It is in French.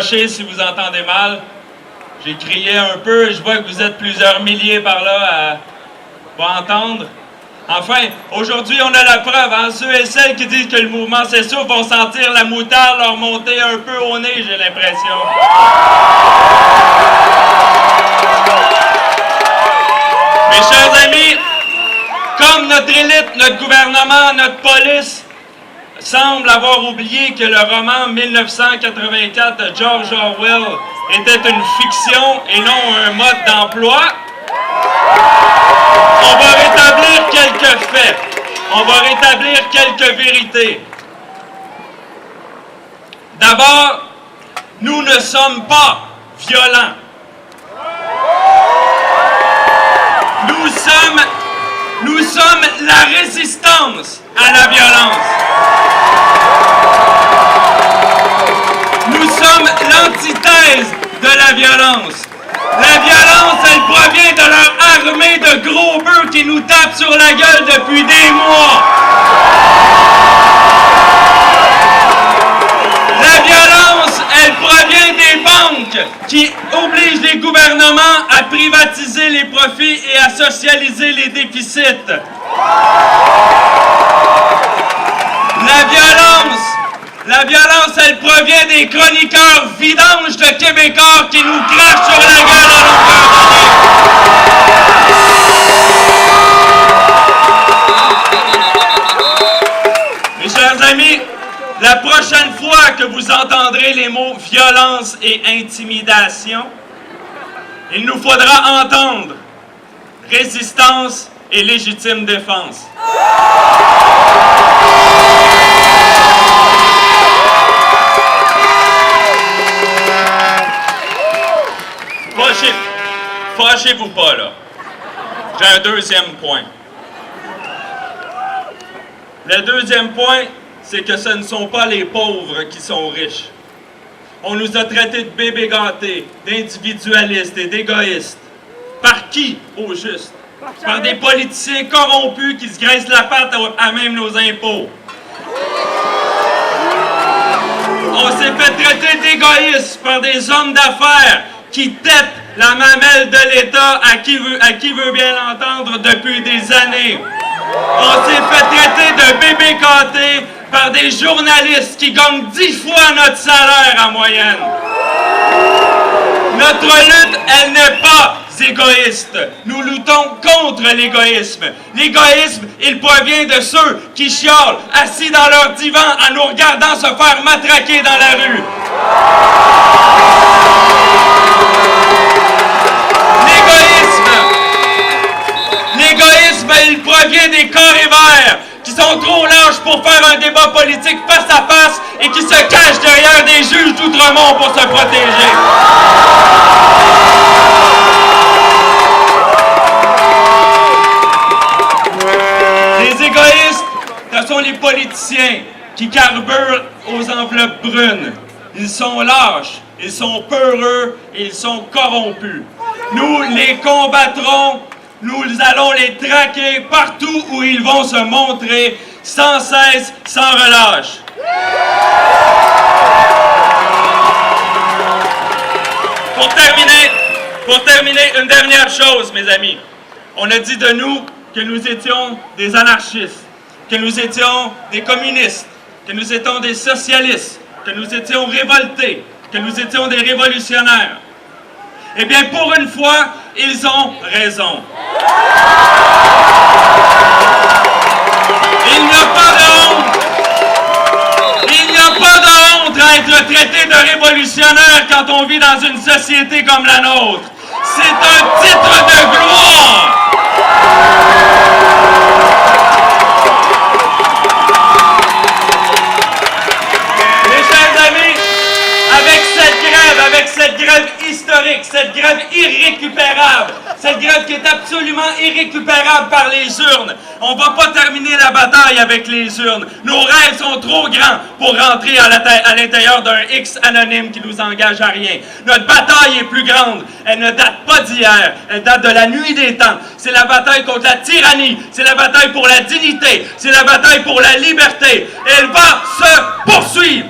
Si vous entendez mal, j'ai crié un peu, je vois que vous êtes plusieurs milliers par là à entendre. Enfin, aujourd'hui, on a la preuve, hein? Ceux et celles qui disent que le mouvement s'essouffle vont sentir la moutarde leur monter un peu au nez, j'ai l'impression. Mes chers amis, comme notre élite, notre gouvernement, notre police semble avoir oublié que le roman 1984 de George Orwell était une fiction et non un mode d'emploi, on va rétablir quelques faits. On va rétablir quelques vérités. D'abord, nous ne sommes pas violents. Nous sommes la résistance à la violence. Nous sommes l'antithèse de la violence. La violence, elle provient de leur armée de gros bœufs qui nous tapent sur la gueule depuis des mois. La violence, elle provient des banques qui obligent les gouvernements à privatiser les profits et à socialiser les déficits. La violence, elle provient des chroniqueurs vidanges de Québécois qui nous crachent sur la gueule à longueur d'année. Mes chers amis, la prochaine fois que vous entendrez les mots violence et intimidation, il nous faudra entendre résistance et légitime défense. Fâchez-vous pas, là. J'ai un deuxième point. Le deuxième point, c'est que ce ne sont pas les pauvres qui sont riches. On nous a traités de bébés gâtés, d'individualistes et d'égoïstes. Par qui, au juste? Par des politiciens corrompus qui se graissent la patte à même nos impôts. On s'est fait traiter d'égoïstes par des hommes d'affaires qui têtent la mamelle de l'État à qui veut bien l'entendre depuis des années. On s'est fait traiter de bébés gâtés par des journalistes qui gagnent 10 fois notre salaire en moyenne. Notre lutte, elle n'est pas égoïste. Nous luttons contre l'égoïsme. L'égoïsme, il provient de ceux qui chiolent, assis dans leur divan en nous regardant se faire matraquer dans la rue. L'égoïsme, il provient des carrés verts qui sont trop lâches pour faire un débat politique face à face et qui se cachent derrière des juges d'Outremont pour se protéger. Les égoïstes, ce sont les politiciens qui carburent aux enveloppes brunes. Ils sont lâches, ils sont peureux et ils sont corrompus. Nous les combattrons. Nous allons les traquer partout où ils vont se montrer, sans cesse, sans relâche. Pour terminer, une dernière chose, mes amis. On a dit de nous que nous étions des anarchistes, que nous étions des communistes, que nous étions des socialistes, que nous étions révoltés, que nous étions des révolutionnaires. Eh bien, pour une fois, ils ont raison. Il n'y a pas de honte. Il n'y a pas de honte à être traité de révolutionnaire quand on vit dans une société comme la nôtre. C'est un titre de gloire. Cette grève historique, cette grève irrécupérable, cette grève qui est absolument irrécupérable par les urnes. On ne va pas terminer la bataille avec les urnes. Nos rêves sont trop grands pour rentrer à l'intérieur d'un X anonyme qui nous engage à rien. Notre bataille est plus grande. Elle ne date pas d'hier. Elle date de la nuit des temps. C'est la bataille contre la tyrannie. C'est la bataille pour la dignité. C'est la bataille pour la liberté. Elle va se poursuivre.